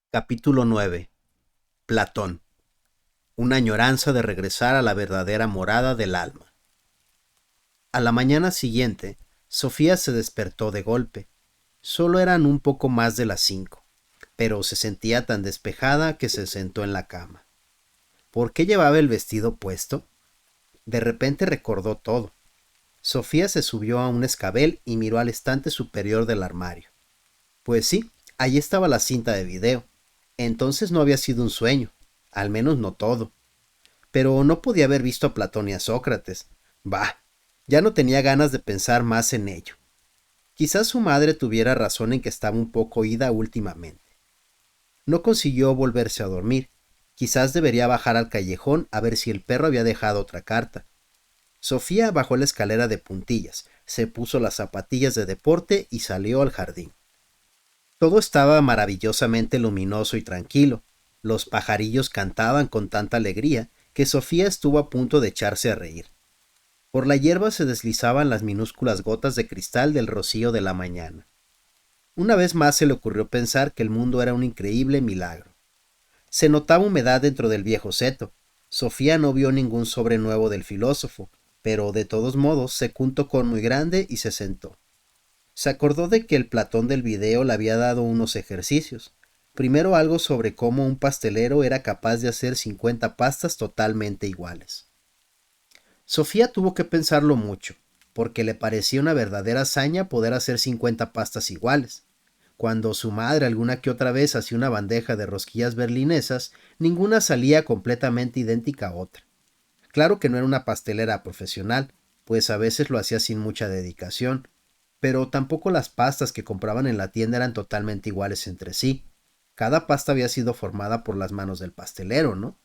Capítulo 9. Platón. Una añoranza de regresar a la verdadera morada del alma. A la mañana siguiente, Sofía se despertó de golpe. Solo eran un poco más de las 5, pero se sentía tan despejada que se sentó en la cama. ¿Por qué llevaba el vestido puesto? De repente recordó todo. Sofía se subió a un escabel y miró al estante superior del armario. Pues sí, allí estaba la cinta de video. Entonces no había sido un sueño, al menos no todo. Pero no podía haber visto a Platón y a Sócrates. Bah, ya no tenía ganas de pensar más en ello. Quizás su madre tuviera razón en que estaba un poco ida últimamente. No consiguió volverse a dormir. Quizás debería bajar al callejón a ver si el perro había dejado otra carta. Sofía bajó la escalera de puntillas, se puso las zapatillas de deporte y salió al jardín. Todo estaba maravillosamente luminoso y tranquilo. Los pajarillos cantaban con tanta alegría que Sofía estuvo a punto de echarse a reír. Por la hierba se deslizaban las minúsculas gotas de cristal del rocío de la mañana. Una vez más se le ocurrió pensar que el mundo era un increíble milagro. Se notaba humedad dentro del viejo seto. Sofía no vio ningún sobre nuevo del filósofo, pero de todos modos secó un tocón muy grande y se sentó. Se acordó de que el Platón del video le había dado unos ejercicios. Primero algo sobre cómo un pastelero era capaz de hacer 50 pastas totalmente iguales. Sofía tuvo que pensarlo mucho, porque le parecía una verdadera hazaña poder hacer 50 pastas iguales. Cuando su madre alguna que otra vez hacía una bandeja de rosquillas berlinesas, ninguna salía completamente idéntica a otra. Claro que no era una pastelera profesional, pues a veces lo hacía sin mucha dedicación, pero tampoco las pastas que compraban en la tienda eran totalmente iguales entre sí. Cada pasta había sido formada por las manos del pastelero, ¿no?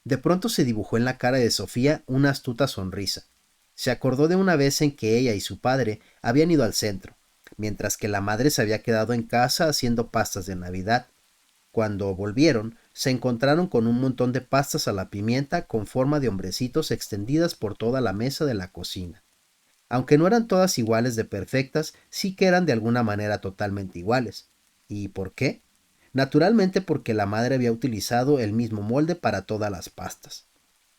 De pronto se dibujó en la cara de Sofía una astuta sonrisa. Se acordó de una vez en que ella y su padre habían ido al centro, mientras que la madre se había quedado en casa haciendo pastas de Navidad. Cuando volvieron, se encontraron con un montón de pastas a la pimienta con forma de hombrecitos extendidas por toda la mesa de la cocina. Aunque no eran todas iguales de perfectas, sí que eran de alguna manera totalmente iguales. ¿Y por qué? Naturalmente porque la madre había utilizado el mismo molde para todas las pastas.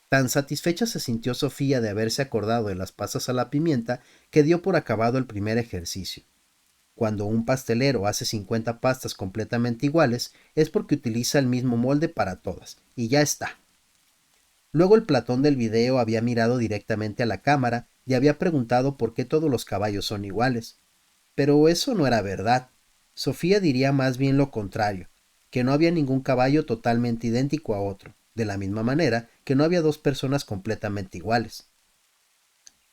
Tan satisfecha se sintió Sofía de haberse acordado de las pastas a la pimienta que dio por acabado el primer ejercicio. Cuando un pastelero hace 50 pastas completamente iguales es porque utiliza el mismo molde para todas, y ya está. Luego el Platón del video había mirado directamente a la cámara y había preguntado por qué todos los caballos son iguales. Pero eso no era verdad. Sofía diría más bien lo contrario, que no había ningún caballo totalmente idéntico a otro, de la misma manera que no había dos personas completamente iguales.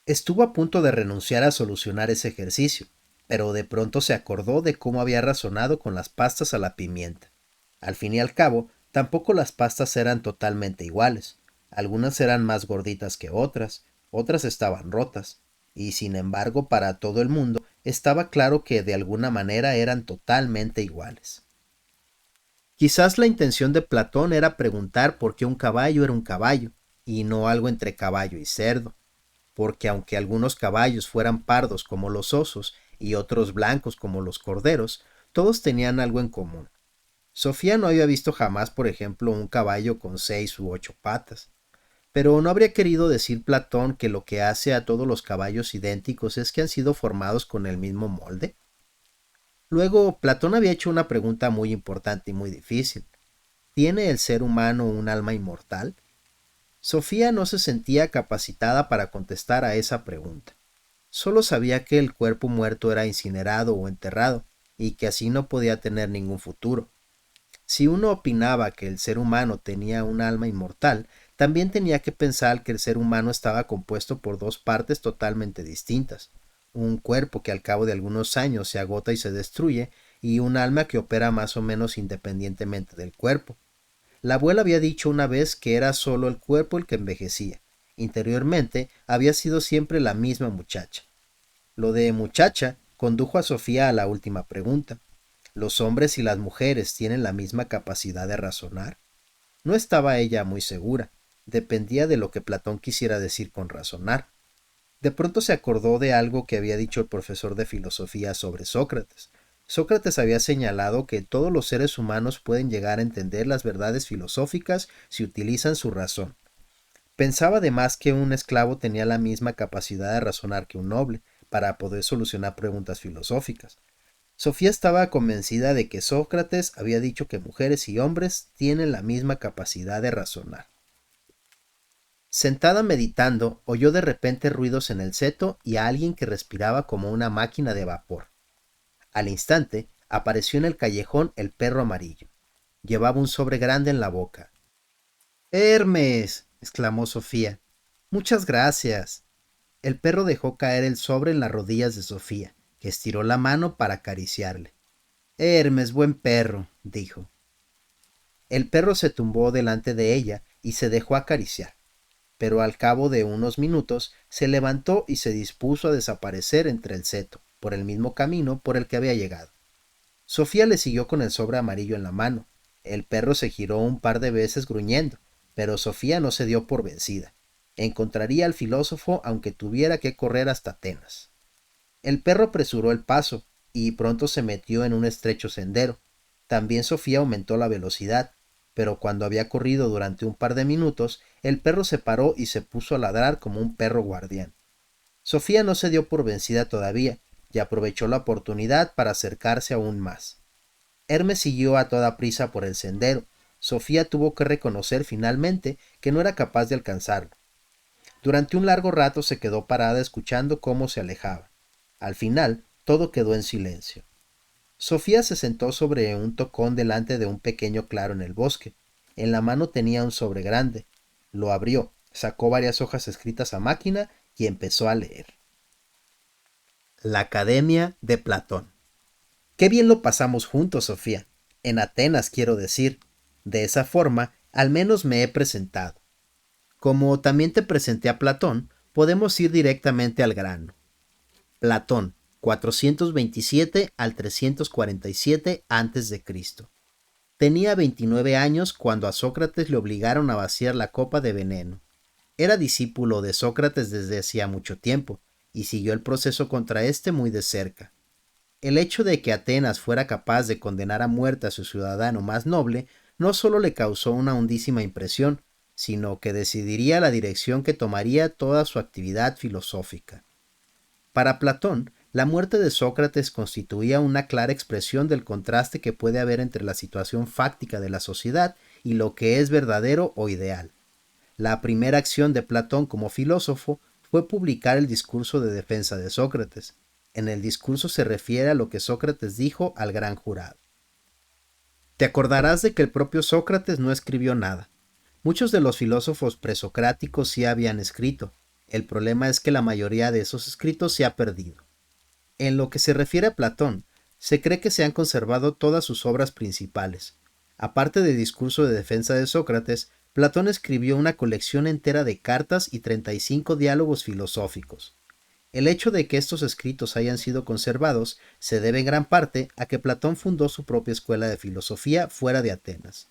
Estuvo a punto de renunciar a solucionar ese ejercicio, pero de pronto se acordó de cómo había razonado con las pastas a la pimienta. Al fin y al cabo, tampoco las pastas eran totalmente iguales. Algunas eran más gorditas que otras, otras estaban rotas, y sin embargo para todo el mundo estaba claro que de alguna manera eran totalmente iguales. Quizás la intención de Platón era preguntar por qué un caballo era un caballo, y no algo entre caballo y cerdo, porque aunque algunos caballos fueran pardos como los osos y otros blancos como los corderos, todos tenían algo en común. Sofía no había visto jamás, por ejemplo, un caballo con 6 u 8 patas. Pero no habría querido decir Platón que lo que hace a todos los caballos idénticos es que han sido formados con el mismo molde. Luego, Platón había hecho una pregunta muy importante y muy difícil. ¿Tiene el ser humano un alma inmortal? Sofía no se sentía capacitada para contestar a esa pregunta. Solo sabía que el cuerpo muerto era incinerado o enterrado, y que así no podía tener ningún futuro. Si uno opinaba que el ser humano tenía un alma inmortal, también tenía que pensar que el ser humano estaba compuesto por dos partes totalmente distintas: un cuerpo que al cabo de algunos años se agota y se destruye, y un alma que opera más o menos independientemente del cuerpo. La abuela había dicho una vez que era solo el cuerpo el que envejecía. Interiormente había sido siempre la misma muchacha. Lo de muchacha condujo a Sofía a la última pregunta. ¿Los hombres y las mujeres tienen la misma capacidad de razonar? No estaba ella muy segura. Dependía de lo que Platón quisiera decir con razonar. De pronto se acordó de algo que había dicho el profesor de filosofía sobre Sócrates. Sócrates había señalado que todos los seres humanos pueden llegar a entender las verdades filosóficas si utilizan su razón. Pensaba además que un esclavo tenía la misma capacidad de razonar que un noble para poder solucionar preguntas filosóficas. Sofía estaba convencida de que Sócrates había dicho que mujeres y hombres tienen la misma capacidad de razonar. Sentada meditando, oyó de repente ruidos en el seto y a alguien que respiraba como una máquina de vapor. Al instante, apareció en el callejón el perro amarillo. Llevaba un sobre grande en la boca. —¡Hermes! —exclamó Sofía. —Muchas gracias. El perro dejó caer el sobre en las rodillas de Sofía, que estiró la mano para acariciarle. —Hermes, buen perro —dijo. El perro se tumbó delante de ella y se dejó acariciar, pero al cabo de unos minutos se levantó y se dispuso a desaparecer entre el seto, por el mismo camino por el que había llegado. Sofía le siguió con el sobre amarillo en la mano. El perro se giró un par de veces gruñendo, pero Sofía no se dio por vencida. Encontraría al filósofo aunque tuviera que correr hasta Atenas. El perro apresuró el paso y pronto se metió en un estrecho sendero. También Sofía aumentó la velocidad, pero cuando había corrido durante un par de minutos, el perro se paró y se puso a ladrar como un perro guardián. Sofía no se dio por vencida todavía y aprovechó la oportunidad para acercarse aún más. Hermes siguió a toda prisa por el sendero. Sofía tuvo que reconocer finalmente que no era capaz de alcanzarlo. Durante un largo rato se quedó parada escuchando cómo se alejaba. Al final, todo quedó en silencio. Sofía se sentó sobre un tocón delante de un pequeño claro en el bosque. En la mano tenía un sobre grande. Lo abrió, sacó varias hojas escritas a máquina y empezó a leer. La Academia de Platón. Qué bien lo pasamos juntos, Sofía. En Atenas, quiero decir. De esa forma, al menos me he presentado. Como también te presenté a Platón, podemos ir directamente al grano. Platón, 427 al 347 a.C. Tenía 29 años cuando a Sócrates le obligaron a vaciar la copa de veneno. Era discípulo de Sócrates desde hacía mucho tiempo y siguió el proceso contra éste muy de cerca. El hecho de que Atenas fuera capaz de condenar a muerte a su ciudadano más noble no solo le causó una hondísima impresión, sino que decidiría la dirección que tomaría toda su actividad filosófica. Para Platón, la muerte de Sócrates constituía una clara expresión del contraste que puede haber entre la situación fáctica de la sociedad y lo que es verdadero o ideal. La primera acción de Platón como filósofo fue publicar el discurso de defensa de Sócrates. En el discurso se refiere a lo que Sócrates dijo al gran jurado. Te acordarás de que el propio Sócrates no escribió nada. Muchos de los filósofos presocráticos sí habían escrito. El problema es que la mayoría de esos escritos se ha perdido. En lo que se refiere a Platón, se cree que se han conservado todas sus obras principales. Aparte del discurso de defensa de Sócrates, Platón escribió una colección entera de cartas y 35 diálogos filosóficos. El hecho de que estos escritos hayan sido conservados se debe en gran parte a que Platón fundó su propia escuela de filosofía fuera de Atenas.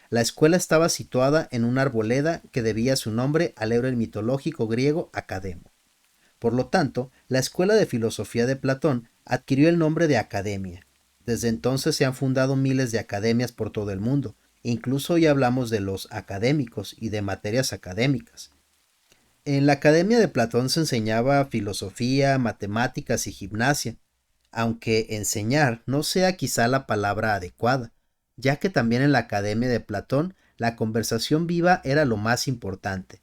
La escuela estaba situada en una arboleda que debía su nombre al héroe mitológico griego Academo. Por lo tanto, la escuela de filosofía de Platón adquirió el nombre de academia. Desde entonces se han fundado miles de academias por todo el mundo. Incluso hoy hablamos de los académicos y de materias académicas. En la academia de Platón se enseñaba filosofía, matemáticas y gimnasia, aunque enseñar no sea quizá la palabra adecuada, ya que también en la academia de Platón la conversación viva era lo más importante.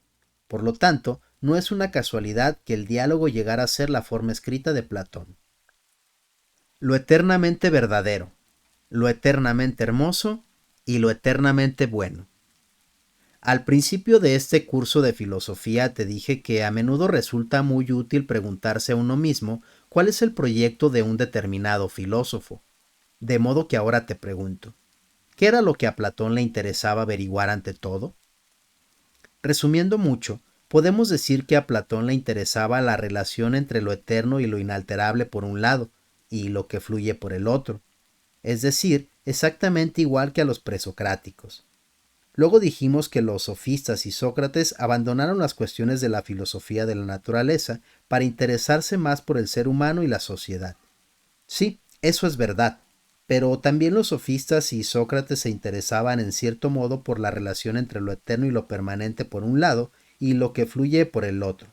Por lo tanto, no es una casualidad que el diálogo llegara a ser la forma escrita de Platón. Lo eternamente verdadero, lo eternamente hermoso y lo eternamente bueno. Al principio de este curso de filosofía te dije que a menudo resulta muy útil preguntarse a uno mismo cuál es el proyecto de un determinado filósofo. De modo que ahora te pregunto, ¿qué era lo que a Platón le interesaba averiguar ante todo? Resumiendo mucho, podemos decir que a Platón le interesaba la relación entre lo eterno y lo inalterable por un lado, y lo que fluye por el otro, es decir, exactamente igual que a los presocráticos. Luego dijimos que los sofistas y Sócrates abandonaron las cuestiones de la filosofía de la naturaleza para interesarse más por el ser humano y la sociedad. Sí, eso es verdad, Pero también los sofistas y Sócrates se interesaban en cierto modo por la relación entre lo eterno y lo permanente por un lado y lo que fluye por el otro.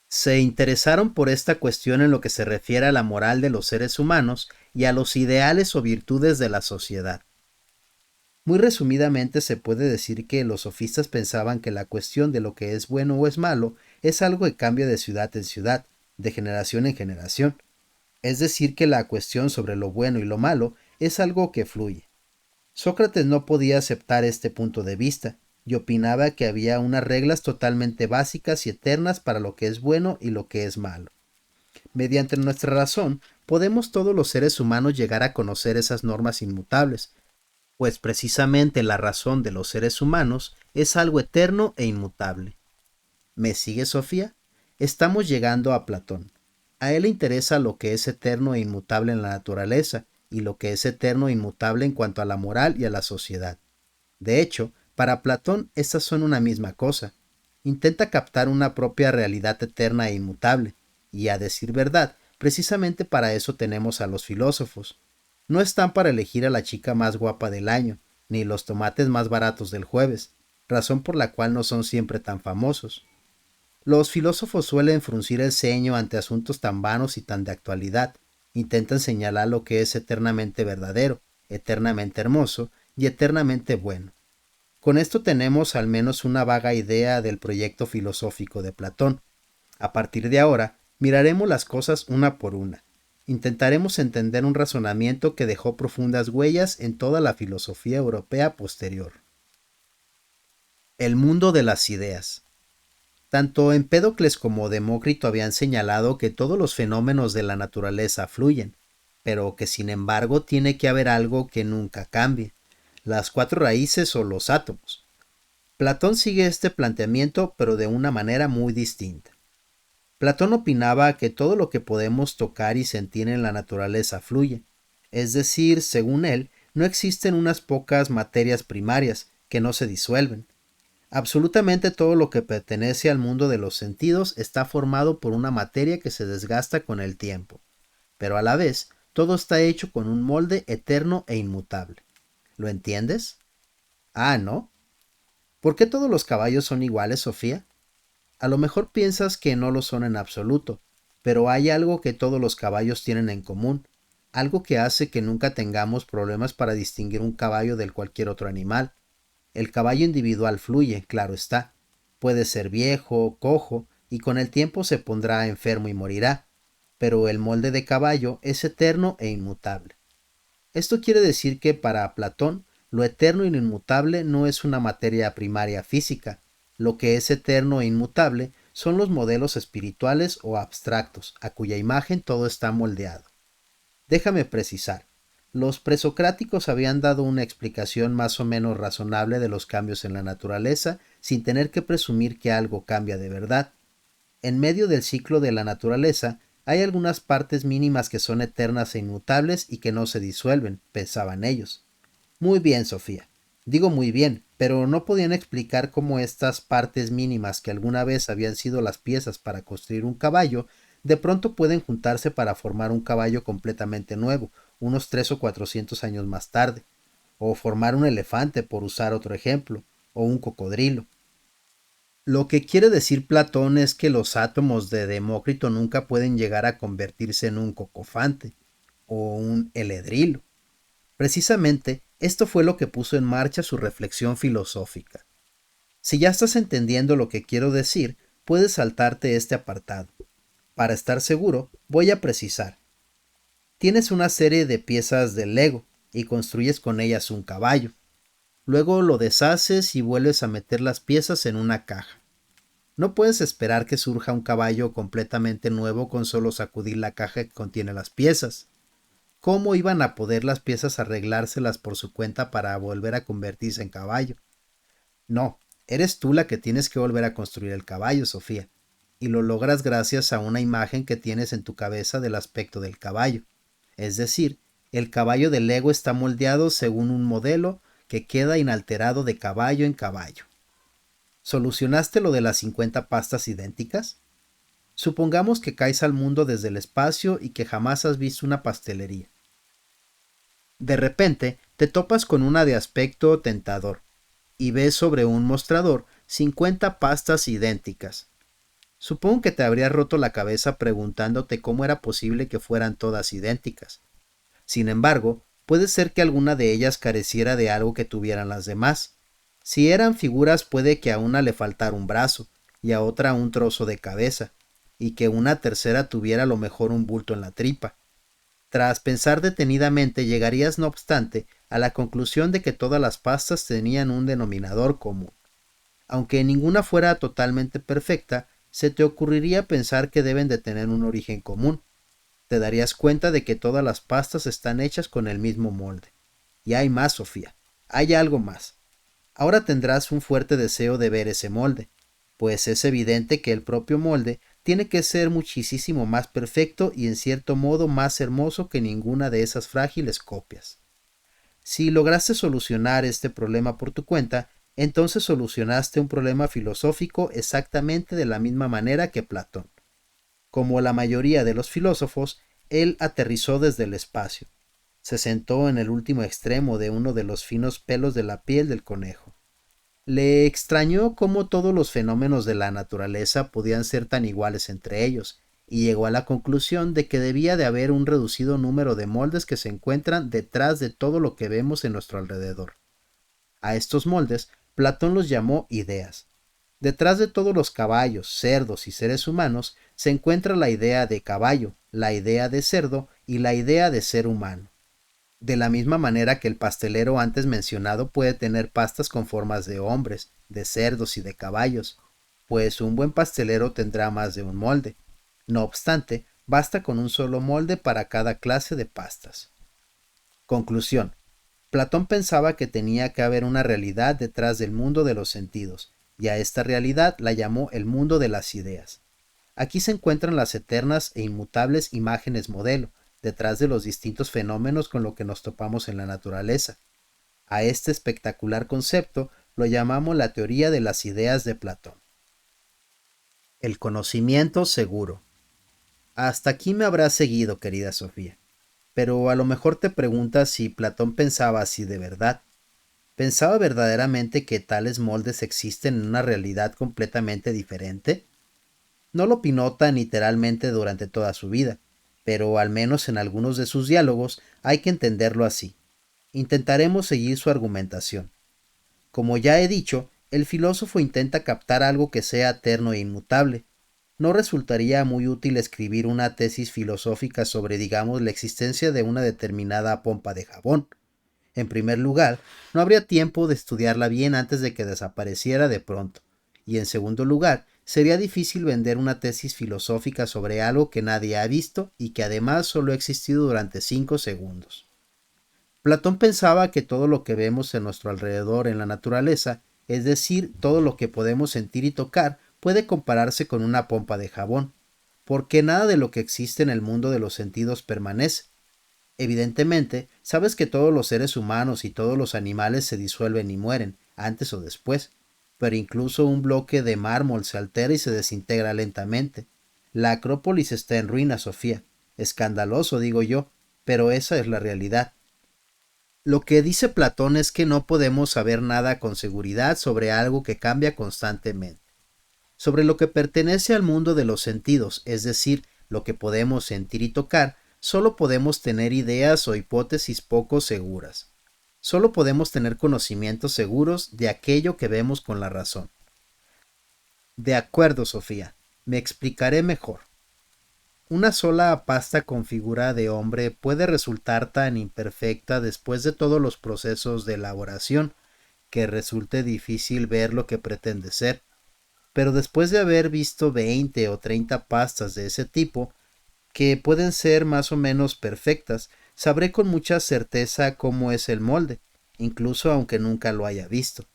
Se interesaron por esta cuestión en lo que se refiere a la moral de los seres humanos y a los ideales o virtudes de la sociedad. Muy resumidamente se puede decir que los sofistas pensaban que la cuestión de lo que es bueno o es malo es algo que cambia de ciudad en ciudad, de generación en generación. Es decir, que la cuestión sobre lo bueno y lo malo es algo que fluye. Sócrates no podía aceptar este punto de vista y opinaba que había unas reglas totalmente básicas y eternas para lo que es bueno y lo que es malo. Mediante nuestra razón, podemos todos los seres humanos llegar a conocer esas normas inmutables, pues precisamente la razón de los seres humanos es algo eterno e inmutable. ¿Me sigue, Sofía? Estamos llegando a Platón. A él le interesa lo que es eterno e inmutable en la naturaleza y lo que es eterno e inmutable en cuanto a la moral y a la sociedad. De hecho, para Platón estas son una misma cosa. Intenta captar una propia realidad eterna e inmutable, y a decir verdad, precisamente para eso tenemos a los filósofos. No están para elegir a la chica más guapa del año, ni los tomates más baratos del jueves, razón por la cual no son siempre tan famosos. Los filósofos suelen fruncir el ceño ante asuntos tan vanos y tan de actualidad. Intentan señalar lo que es eternamente verdadero, eternamente hermoso y eternamente bueno. Con esto tenemos al menos una vaga idea del proyecto filosófico de Platón. A partir de ahora, miraremos las cosas una por una. Intentaremos entender un razonamiento que dejó profundas huellas en toda la filosofía europea posterior. El mundo de las ideas. Tanto Empédocles como Demócrito habían señalado que todos los fenómenos de la naturaleza fluyen, pero que sin embargo tiene que haber algo que nunca cambie, las cuatro raíces o los átomos. Platón sigue este planteamiento, pero de una manera muy distinta. Platón opinaba que todo lo que podemos tocar y sentir en la naturaleza fluye, es decir, según él, no existen unas pocas materias primarias que no se disuelven. Absolutamente todo lo que pertenece al mundo de los sentidos está formado por una materia que se desgasta con el tiempo, pero a la vez todo está hecho con un molde eterno e inmutable. ¿Lo entiendes? Ah, ¿no? ¿Por qué todos los caballos son iguales, Sofía? A lo mejor piensas que no lo son en absoluto, pero hay algo que todos los caballos tienen en común, algo que hace que nunca tengamos problemas para distinguir un caballo del cualquier otro animal. El caballo individual fluye, claro está. Puede ser viejo, cojo, y con el tiempo se pondrá enfermo y morirá, pero el molde de caballo es eterno e inmutable. Esto quiere decir que para Platón, lo eterno y lo inmutable no es una materia primaria física. Lo que es eterno e inmutable son los modelos espirituales o abstractos, a cuya imagen todo está moldeado. Déjame precisar. Los presocráticos habían dado una explicación más o menos razonable de los cambios en la naturaleza sin tener que presumir que algo cambia de verdad. En medio del ciclo de la naturaleza hay algunas partes mínimas que son eternas e inmutables y que no se disuelven, pensaban ellos. Muy bien, Sofía. Digo muy bien, pero no podían explicar cómo estas partes mínimas que alguna vez habían sido las piezas para construir un caballo, de pronto pueden juntarse para formar un caballo completamente nuevo, unos 300 o 400 años más tarde, o formar un elefante, por usar otro ejemplo, o un cocodrilo. Lo que quiere decir Platón es que los átomos de Demócrito nunca pueden llegar a convertirse en un cocofante o un heledrilo. Precisamente, esto fue lo que puso en marcha su reflexión filosófica. Si ya estás entendiendo lo que quiero decir, puedes saltarte este apartado. Para estar seguro, voy a precisar. Tienes una serie de piezas de Lego y construyes con ellas un caballo. Luego lo deshaces y vuelves a meter las piezas en una caja. No puedes esperar que surja un caballo completamente nuevo con solo sacudir la caja que contiene las piezas. ¿Cómo iban a poder las piezas arreglárselas por su cuenta para volver a convertirse en caballo? No, eres tú la que tienes que volver a construir el caballo, Sofía, y lo logras gracias a una imagen que tienes en tu cabeza del aspecto del caballo. Es decir, el caballo del Lego está moldeado según un modelo que queda inalterado de caballo en caballo. ¿Solucionaste lo de las 50 pastas idénticas? Supongamos que caes al mundo desde el espacio y que jamás has visto una pastelería. De repente te topas con una de aspecto tentador y ves sobre un mostrador 50 pastas idénticas. Supongo que te habrías roto la cabeza preguntándote cómo era posible que fueran todas idénticas. Sin embargo, puede ser que alguna de ellas careciera de algo que tuvieran las demás. Si eran figuras, puede que a una le faltara un brazo y a otra un trozo de cabeza, y que una tercera tuviera a lo mejor un bulto en la tripa. Tras pensar detenidamente, llegarías no obstante a la conclusión de que todas las pastas tenían un denominador común. Aunque ninguna fuera totalmente perfecta, se te ocurriría pensar que deben de tener un origen común. Te darías cuenta de que todas las pastas están hechas con el mismo molde. Y hay más, Sofía, hay algo más. Ahora tendrás un fuerte deseo de ver ese molde, pues es evidente que el propio molde tiene que ser muchísimo más perfecto y en cierto modo más hermoso que ninguna de esas frágiles copias. Si lograste solucionar este problema por tu cuenta, entonces solucionaste un problema filosófico exactamente de la misma manera que Platón. Como la mayoría de los filósofos, él aterrizó desde el espacio. Se sentó en el último extremo de uno de los finos pelos de la piel del conejo. Le extrañó cómo todos los fenómenos de la naturaleza podían ser tan iguales entre ellos, y llegó a la conclusión de que debía de haber un reducido número de moldes que se encuentran detrás de todo lo que vemos en nuestro alrededor. A estos moldes Platón los llamó ideas. Detrás de todos los caballos, cerdos y seres humanos se encuentra la idea de caballo, la idea de cerdo y la idea de ser humano. De la misma manera que el pastelero antes mencionado puede tener pastas con formas de hombres, de cerdos y de caballos, pues un buen pastelero tendrá más de un molde. No obstante, basta con un solo molde para cada clase de pastas. Conclusión. Platón pensaba que tenía que haber una realidad detrás del mundo de los sentidos, y a esta realidad la llamó el mundo de las ideas. Aquí se encuentran las eternas e inmutables imágenes modelo, detrás de los distintos fenómenos con los que nos topamos en la naturaleza. A este espectacular concepto lo llamamos la teoría de las ideas de Platón. El conocimiento seguro. Hasta aquí me habrás seguido, querida Sofía, pero a lo mejor te preguntas si Platón pensaba así de verdad. ¿Pensaba verdaderamente que tales moldes existen en una realidad completamente diferente? No lo opinó tan literalmente durante toda su vida, pero al menos en algunos de sus diálogos hay que entenderlo así. Intentaremos seguir su argumentación. Como ya he dicho, el filósofo intenta captar algo que sea eterno e inmutable. No resultaría muy útil escribir una tesis filosófica sobre, digamos, la existencia de una determinada pompa de jabón. En primer lugar, no habría tiempo de estudiarla bien antes de que desapareciera de pronto. Y en segundo lugar, sería difícil vender una tesis filosófica sobre algo que nadie ha visto y que además solo ha existido durante 5 segundos. Platón pensaba que todo lo que vemos en nuestro alrededor en la naturaleza, es decir, todo lo que podemos sentir y tocar, puede compararse con una pompa de jabón, porque nada de lo que existe en el mundo de los sentidos permanece. Evidentemente, sabes que todos los seres humanos y todos los animales se disuelven y mueren, antes o después, pero incluso un bloque de mármol se altera y se desintegra lentamente. La Acrópolis está en ruinas, Sofía. Escandaloso, digo yo, pero esa es la realidad. Lo que dice Platón es que no podemos saber nada con seguridad sobre algo que cambia constantemente. Sobre lo que pertenece al mundo de los sentidos, es decir, lo que podemos sentir y tocar, solo podemos tener ideas o hipótesis poco seguras. Solo podemos tener conocimientos seguros de aquello que vemos con la razón. De acuerdo, Sofía, me explicaré mejor. Una sola pasta con figura de hombre puede resultar tan imperfecta después de todos los procesos de elaboración que resulte difícil ver lo que pretende ser. Pero después de haber visto 20 o 30 pastas de ese tipo, que pueden ser más o menos perfectas, sabré con mucha certeza cómo es el molde, incluso aunque nunca lo haya visto.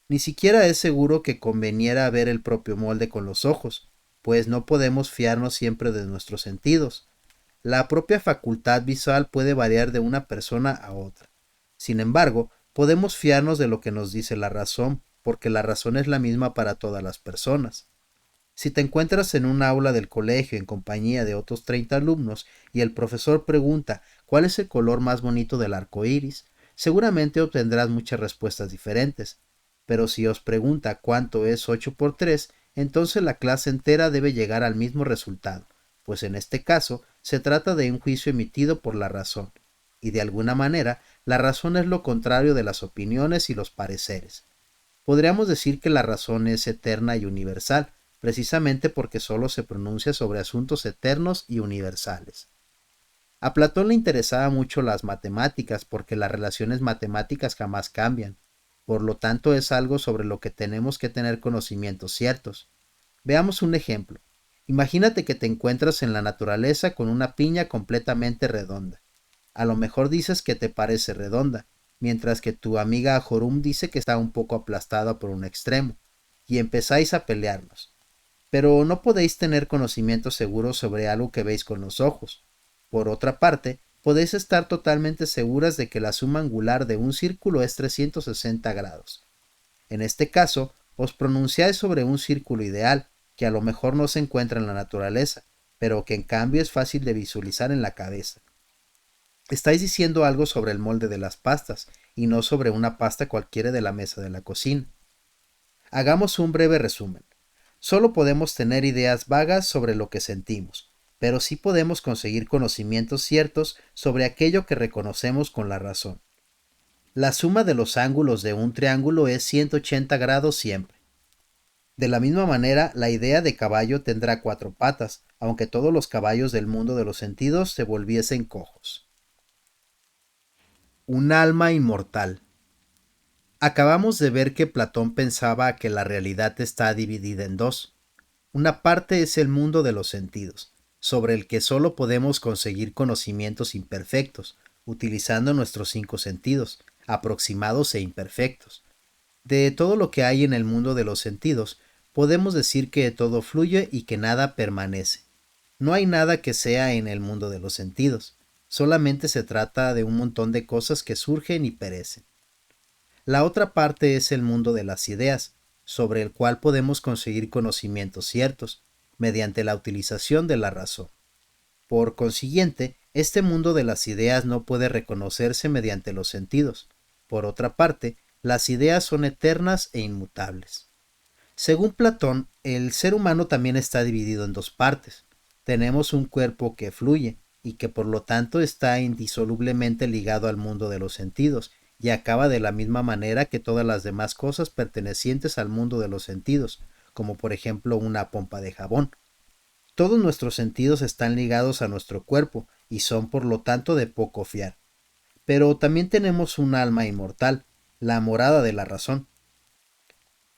Ni siquiera es seguro que conveniera ver el propio molde con los ojos, pues no podemos fiarnos siempre de nuestros sentidos. La propia facultad visual puede variar de una persona a otra. Sin embargo, podemos fiarnos de lo que nos dice la razón, porque la razón es la misma para todas las personas. Si te encuentras en un aula del colegio en compañía de otros 30 alumnos y el profesor pregunta cuál es el color más bonito del arco iris, seguramente obtendrás muchas respuestas diferentes. Pero si os pregunta cuánto es 8 por 3, entonces la clase entera debe llegar al mismo resultado, pues en este caso se trata de un juicio emitido por la razón, y de alguna manera la razón es lo contrario de las opiniones y los pareceres. Podríamos decir que la razón es eterna y universal, precisamente porque sólo se pronuncia sobre asuntos eternos y universales. A Platón le interesaba mucho las matemáticas porque las relaciones matemáticas jamás cambian. Por lo tanto, es algo sobre lo que tenemos que tener conocimientos ciertos. Veamos un ejemplo. Imagínate que te encuentras en la naturaleza con una piña completamente redonda. A lo mejor dices que te parece redonda, mientras que tu amiga Jorum dice que está un poco aplastada por un extremo, y empezáis a pelearnos. Pero no podéis tener conocimiento seguro sobre algo que veis con los ojos. Por otra parte, podéis estar totalmente seguras de que la suma angular de un círculo es 360 grados. En este caso, os pronunciáis sobre un círculo ideal, que a lo mejor no se encuentra en la naturaleza, pero que en cambio es fácil de visualizar en la cabeza. Estáis diciendo algo sobre el molde de las pastas, y no sobre una pasta cualquiera de la mesa de la cocina. Hagamos un breve resumen. Solo podemos tener ideas vagas sobre lo que sentimos, pero sí podemos conseguir conocimientos ciertos sobre aquello que reconocemos con la razón. La suma de los ángulos de un triángulo es 180 grados siempre. De la misma manera, la idea de caballo tendrá 4 patas, aunque todos los caballos del mundo de los sentidos se volviesen cojos. Un alma inmortal. Acabamos de ver que Platón pensaba que la realidad está dividida en dos. Una parte es el mundo de los sentidos, sobre el que solo podemos conseguir conocimientos imperfectos, utilizando nuestros 5 sentidos, aproximados e imperfectos. De todo lo que hay en el mundo de los sentidos, podemos decir que todo fluye y que nada permanece. No hay nada que sea en el mundo de los sentidos, solamente se trata de un montón de cosas que surgen y perecen. La otra parte es el mundo de las ideas, sobre el cual podemos conseguir conocimientos ciertos, mediante la utilización de la razón. Por consiguiente, este mundo de las ideas no puede reconocerse mediante los sentidos. Por otra parte, las ideas son eternas e inmutables. Según Platón, el ser humano también está dividido en dos partes. Tenemos un cuerpo que fluye y que por lo tanto está indisolublemente ligado al mundo de los sentidos y acaba de la misma manera que todas las demás cosas pertenecientes al mundo de los sentidos, como por ejemplo una pompa de jabón. Todos nuestros sentidos están ligados a nuestro cuerpo y son por lo tanto de poco fiar. Pero también tenemos un alma inmortal, la morada de la razón.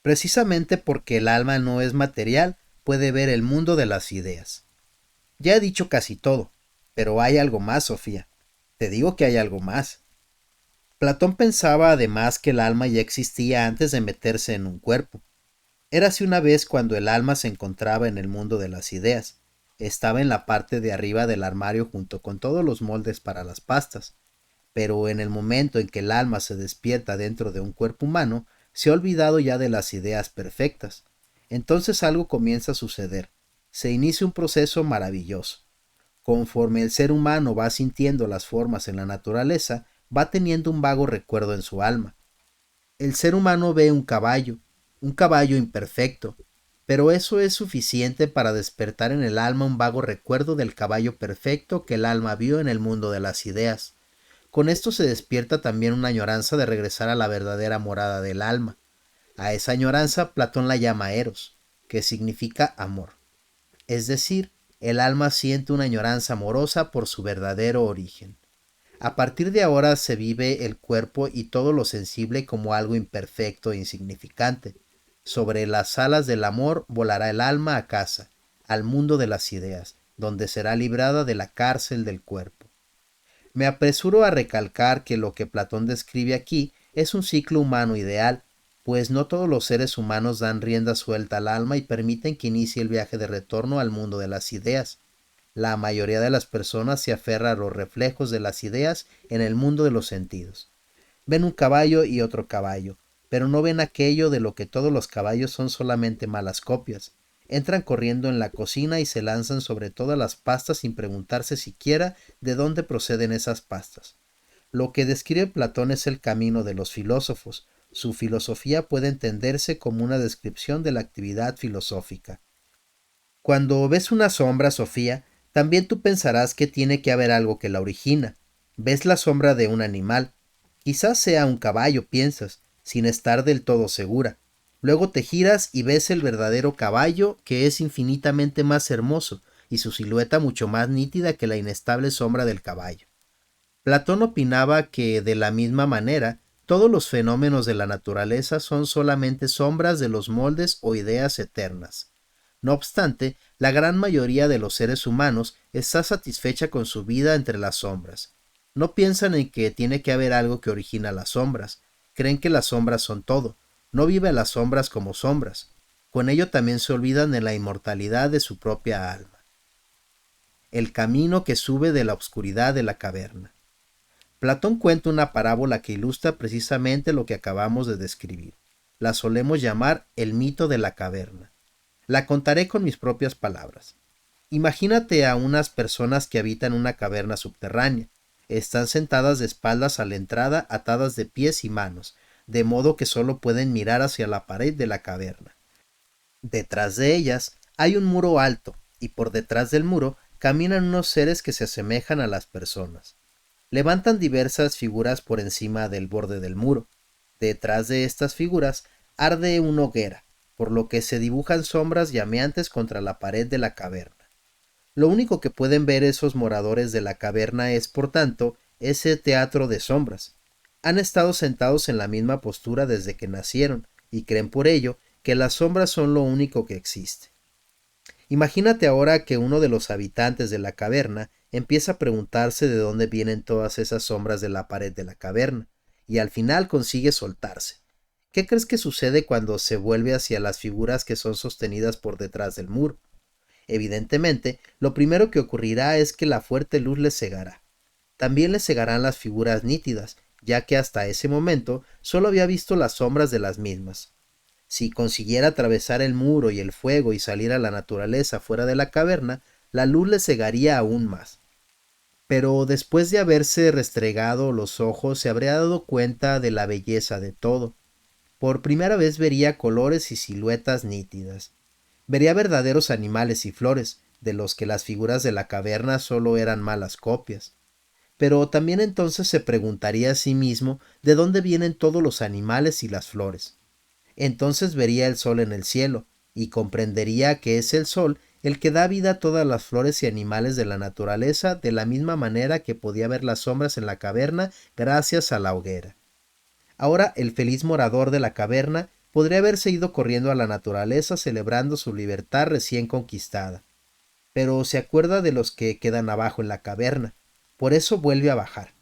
Precisamente porque el alma no es material, puede ver el mundo de las ideas. Ya he dicho casi todo, pero hay algo más, Sofía. Te digo que hay algo más. Platón pensaba además que el alma ya existía antes de meterse en un cuerpo. Érase una vez cuando el alma se encontraba en el mundo de las ideas. Estaba en la parte de arriba del armario junto con todos los moldes para las pastas. Pero en el momento en que el alma se despierta dentro de un cuerpo humano, se ha olvidado ya de las ideas perfectas. Entonces algo comienza a suceder. Se inicia un proceso maravilloso. Conforme el ser humano va sintiendo las formas en la naturaleza, va teniendo un vago recuerdo en su alma. El ser humano ve un caballo imperfecto, pero eso es suficiente para despertar en el alma un vago recuerdo del caballo perfecto que el alma vio en el mundo de las ideas. Con esto se despierta también una añoranza de regresar a la verdadera morada del alma. A esa añoranza Platón la llama eros, que significa amor. Es decir, el alma siente una añoranza amorosa por su verdadero origen. A partir de ahora se vive el cuerpo y todo lo sensible como algo imperfecto e insignificante. Sobre las alas del amor volará el alma a casa, al mundo de las ideas, donde será librada de la cárcel del cuerpo. Me apresuro a recalcar que lo que Platón describe aquí es un ciclo humano ideal, pues no todos los seres humanos dan rienda suelta al alma y permiten que inicie el viaje de retorno al mundo de las ideas. La mayoría de las personas se aferra a los reflejos de las ideas en el mundo de los sentidos. Ven un caballo y otro caballo, pero no ven aquello de lo que todos los caballos son solamente malas copias. entran corriendo en la cocina y se lanzan sobre todas las pastas sin preguntarse siquiera de dónde proceden esas pastas. Lo que describe Platón es el camino de los filósofos. Su filosofía puede entenderse como una descripción de la actividad filosófica. Cuando ves una sombra, Sofía, también tú pensarás que tiene que haber algo que la origina. Ves la sombra de un animal. Quizás sea un caballo, piensas, sin estar del todo segura. Luego te giras y ves el verdadero caballo, que es infinitamente más hermoso, y su silueta mucho más nítida que la inestable sombra del caballo. Platón opinaba que, de la misma manera, todos los fenómenos de la naturaleza son solamente sombras de los moldes o ideas eternas. No obstante, la gran mayoría de los seres humanos está satisfecha con su vida entre las sombras. No piensan en que tiene que haber algo que origina las sombras. Creen que las sombras son todo. No viven las sombras como sombras. Con ello también se olvidan de la inmortalidad de su propia alma. El camino que sube de la oscuridad de la caverna. Platón cuenta una parábola que ilustra precisamente lo que acabamos de describir. La solemos llamar el mito de la caverna. La contaré con mis propias palabras. Imagínate a unas personas que habitan una caverna subterránea. Están sentadas de espaldas a la entrada, atadas de pies y manos, de modo que solo pueden mirar hacia la pared de la caverna. Detrás de ellas hay un muro alto, y por detrás del muro caminan unos seres que se asemejan a las personas. Levantan diversas figuras por encima del borde del muro. Detrás de estas figuras arde una hoguera, por lo que se dibujan sombras llameantes contra la pared de la caverna. Lo único que pueden ver esos moradores de la caverna es, por tanto, ese teatro de sombras. Han estado sentados en la misma postura desde que nacieron, y creen por ello que las sombras son lo único que existe. Imagínate ahora que uno de los habitantes de la caverna empieza a preguntarse de dónde vienen todas esas sombras de la pared de la caverna, y al final consigue soltarse. ¿Qué crees que sucede cuando se vuelve hacia las figuras que son sostenidas por detrás del muro? Evidentemente, lo primero que ocurrirá es que la fuerte luz les cegará. También les cegarán las figuras nítidas, ya que hasta ese momento solo había visto las sombras de las mismas. Si consiguiera atravesar el muro y el fuego y salir a la naturaleza fuera de la caverna, la luz le cegaría aún más. Pero después de haberse restregado los ojos, se habría dado cuenta de la belleza de todo. Por primera vez vería colores y siluetas nítidas. Vería verdaderos animales y flores, de los que las figuras de la caverna solo eran malas copias. Pero también entonces se preguntaría a sí mismo de dónde vienen todos los animales y las flores. Entonces vería el sol en el cielo, y comprendería que es el sol el que da vida a todas las flores y animales de la naturaleza, de la misma manera que podía ver las sombras en la caverna gracias a la hoguera. Ahora el feliz morador de la caverna podría haberse ido corriendo a la naturaleza celebrando su libertad recién conquistada. Pero se acuerda de los que quedan abajo en la caverna, por eso vuelve a bajar.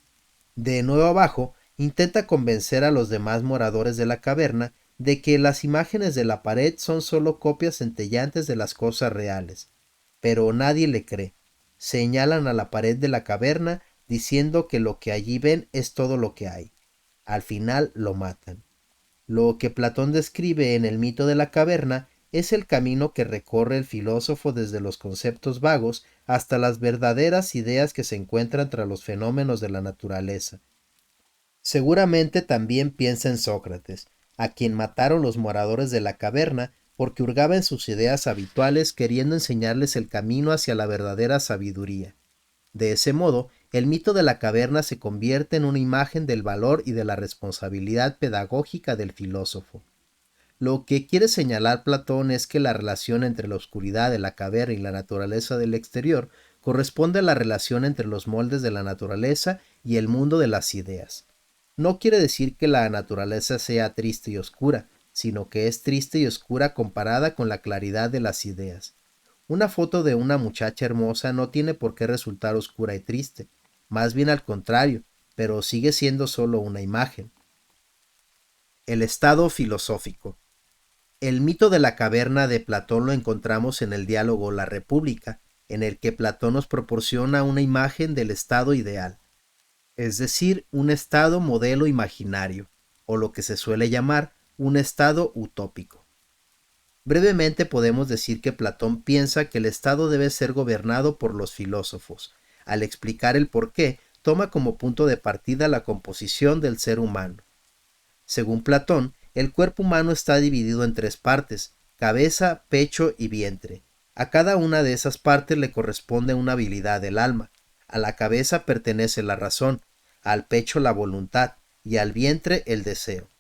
De nuevo abajo, intenta convencer a los demás moradores de la caverna de que las imágenes de la pared son solo copias centellantes de las cosas reales. Pero nadie le cree. Señalan a la pared de la caverna diciendo que lo que allí ven es todo lo que hay. Al final lo matan. Lo que Platón describe en el mito de la caverna es el camino que recorre el filósofo desde los conceptos vagos hasta las verdaderas ideas que se encuentran tras los fenómenos de la naturaleza. Seguramente también piensa en Sócrates, a quien mataron los moradores de la caverna porque hurgaba en sus ideas habituales queriendo enseñarles el camino hacia la verdadera sabiduría. De ese modo, el mito de la caverna se convierte en una imagen del valor y de la responsabilidad pedagógica del filósofo. Lo que quiere señalar Platón es que la relación entre la oscuridad de la caverna y la naturaleza del exterior corresponde a la relación entre los moldes de la naturaleza y el mundo de las ideas. No quiere decir que la naturaleza sea triste y oscura, sino que es triste y oscura comparada con la claridad de las ideas. Una foto de una muchacha hermosa no tiene por qué resultar oscura y triste, más bien al contrario, pero sigue siendo solo una imagen. El estado filosófico. El mito de la caverna de Platón lo encontramos en el diálogo La República, en el que Platón nos proporciona una imagen del estado ideal, es decir, un estado modelo imaginario, o lo que se suele llamar un estado utópico. Brevemente podemos decir que Platón piensa que el Estado debe ser gobernado por los filósofos. Al explicar el porqué, toma como punto de partida la composición del ser humano. Según Platón, el cuerpo humano está dividido en tres partes: cabeza, pecho y vientre. A cada una de esas partes le corresponde una habilidad del alma. A la cabeza pertenece la razón, al pecho la voluntad y al vientre el deseo.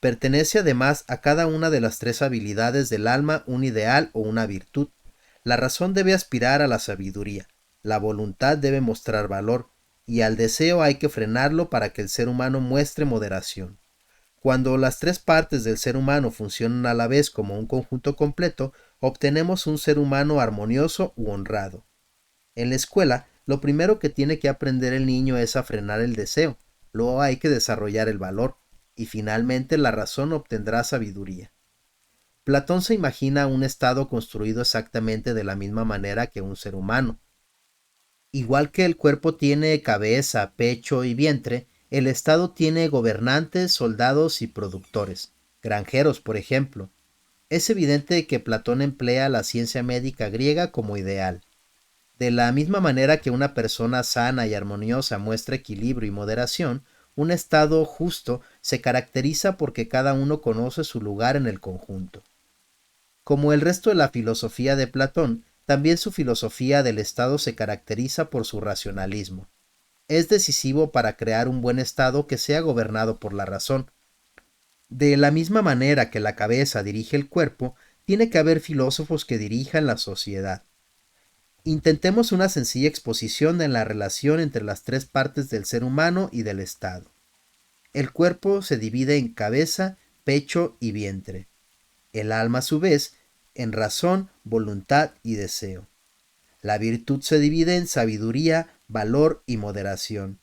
Pertenece además a cada una de las tres habilidades del alma un ideal o una virtud. La razón debe aspirar a la sabiduría, la voluntad debe mostrar valor, y al deseo hay que frenarlo para que el ser humano muestre moderación. Cuando las tres partes del ser humano funcionan a la vez como un conjunto completo, obtenemos un ser humano armonioso u honrado. En la escuela, lo primero que tiene que aprender el niño es a frenar el deseo, luego hay que desarrollar el valor, y finalmente la razón obtendrá sabiduría. Platón se imagina un estado construido exactamente de la misma manera que un ser humano. Igual que el cuerpo tiene cabeza, pecho y vientre, el Estado tiene gobernantes, soldados y productores, granjeros, por ejemplo. Es evidente que Platón emplea la ciencia médica griega como ideal. De la misma manera que una persona sana y armoniosa muestra equilibrio y moderación, un Estado justo se caracteriza porque cada uno conoce su lugar en el conjunto. Como el resto de la filosofía de Platón, también su filosofía del Estado se caracteriza por su racionalismo. Es decisivo para crear un buen Estado que sea gobernado por la razón. De la misma manera que la cabeza dirige el cuerpo, tiene que haber filósofos que dirijan la sociedad. Intentemos una sencilla exposición de la relación entre las tres partes del ser humano y del Estado. El cuerpo se divide en cabeza, pecho y vientre. El alma, a su vez, en razón, voluntad y deseo. La virtud se divide en sabiduría, valor y moderación,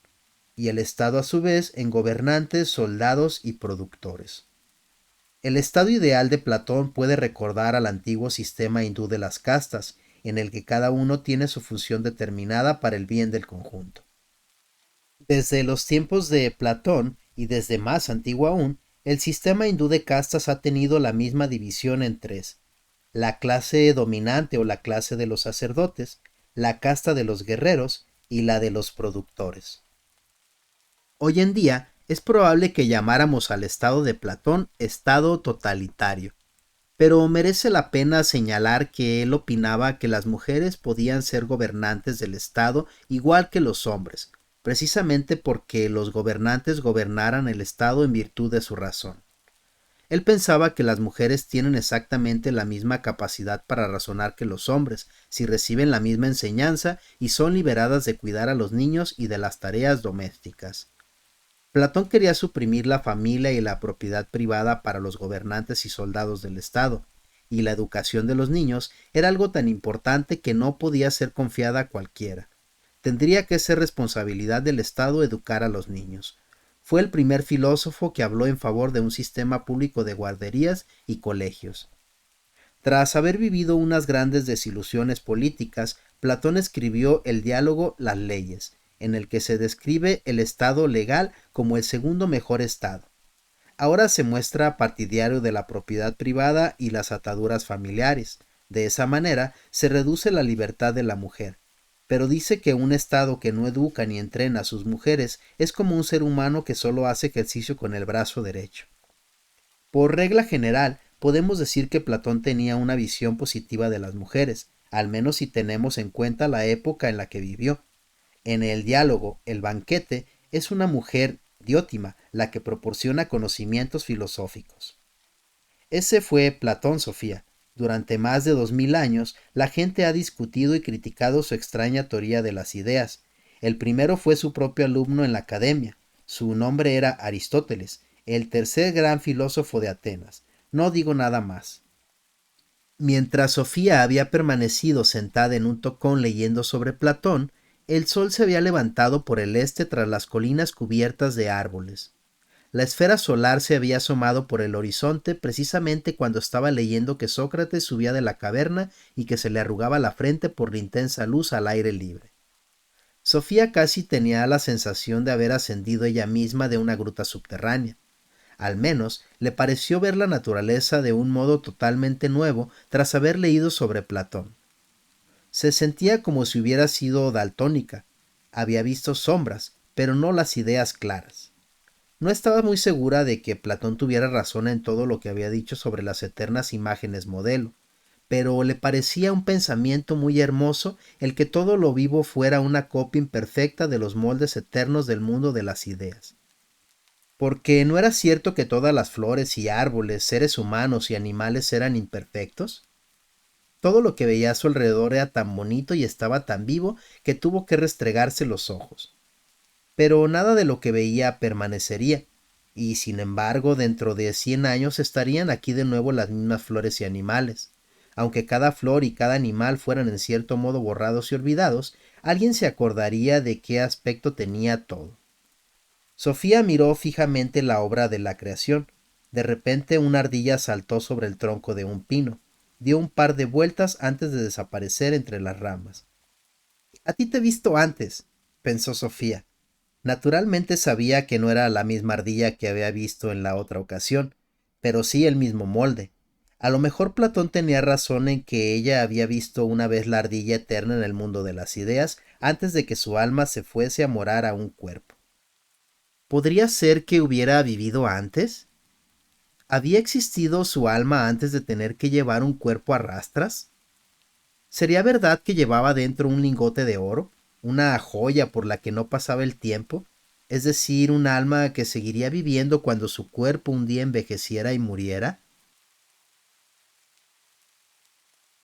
y el Estado a su vez en gobernantes, soldados y productores. El estado ideal de Platón puede recordar al antiguo sistema hindú de las castas, en el que cada uno tiene su función determinada para el bien del conjunto. Desde los tiempos de Platón y desde más antiguo aún, el sistema hindú de castas ha tenido la misma división en tres: la clase dominante o la clase de los sacerdotes, la casta de los guerreros y la de los productores. Hoy en día es probable que llamáramos al estado de Platón estado totalitario, pero merece la pena señalar que él opinaba que las mujeres podían ser gobernantes del estado igual que los hombres, precisamente porque los gobernantes gobernaran el estado en virtud de su razón. Él pensaba que las mujeres tienen exactamente la misma capacidad para razonar que los hombres, si reciben la misma enseñanza y son liberadas de cuidar a los niños y de las tareas domésticas. Platón quería suprimir la familia y la propiedad privada para los gobernantes y soldados del Estado, y la educación de los niños era algo tan importante que no podía ser confiada a cualquiera. Tendría que ser responsabilidad del Estado educar a los niños. Fue el primer filósofo que habló en favor de un sistema público de guarderías y colegios. Tras haber vivido unas grandes desilusiones políticas, Platón escribió el diálogo Las leyes, en el que se describe el Estado legal como el segundo mejor Estado. Ahora se muestra partidario de la propiedad privada y las ataduras familiares. De esa manera se reduce la libertad de la mujer. Pero dice que un Estado que no educa ni entrena a sus mujeres es como un ser humano que solo hace ejercicio con el brazo derecho. Por regla general, podemos decir que Platón tenía una visión positiva de las mujeres, al menos si tenemos en cuenta la época en la que vivió. En el diálogo El banquete es una mujer, Diótima, la que proporciona conocimientos filosóficos. Ese fue Platón, Sofía. Durante más de 2000 años, la gente ha discutido y criticado su extraña teoría de las ideas. El primero fue su propio alumno en la academia. Su nombre era Aristóteles, el tercer gran filósofo de Atenas. No digo nada más. Mientras Sofía había permanecido sentada en un tocón leyendo sobre Platón, el sol se había levantado por el este tras las colinas cubiertas de árboles. La esfera solar se había asomado por el horizonte precisamente cuando estaba leyendo que Sócrates subía de la caverna y que se le arrugaba la frente por la intensa luz al aire libre. Sofía casi tenía la sensación de haber ascendido ella misma de una gruta subterránea. Al menos le pareció ver la naturaleza de un modo totalmente nuevo tras haber leído sobre Platón. Se sentía como si hubiera sido daltónica. Había visto sombras, pero no las ideas claras. No estaba muy segura de que Platón tuviera razón en todo lo que había dicho sobre las eternas imágenes modelo, pero le parecía un pensamiento muy hermoso el que todo lo vivo fuera una copia imperfecta de los moldes eternos del mundo de las ideas. Porque ¿no era cierto que todas las flores y árboles, seres humanos y animales eran imperfectos? Todo lo que veía a su alrededor era tan bonito y estaba tan vivo que tuvo que restregarse los ojos. Pero nada de lo que veía permanecería, y sin embargo dentro de 100 años estarían aquí de nuevo las mismas flores y animales. Aunque cada flor y cada animal fueran en cierto modo borrados y olvidados, alguien se acordaría de qué aspecto tenía todo. Sofía miró fijamente la obra de la creación. De repente una ardilla saltó sobre el tronco de un pino. Dio un par de vueltas antes de desaparecer entre las ramas. A ti te he visto antes, pensó Sofía. Naturalmente sabía que no era la misma ardilla que había visto en la otra ocasión, pero sí el mismo molde. A lo mejor Platón tenía razón en que ella había visto una vez la ardilla eterna en el mundo de las ideas antes de que su alma se fuese a morar a un cuerpo. ¿Podría ser que hubiera vivido antes? ¿Había existido su alma antes de tener que llevar un cuerpo a rastras? ¿Sería verdad que llevaba dentro un lingote de oro, una joya por la que no pasaba el tiempo, es decir, un alma que seguiría viviendo cuando su cuerpo un día envejeciera y muriera?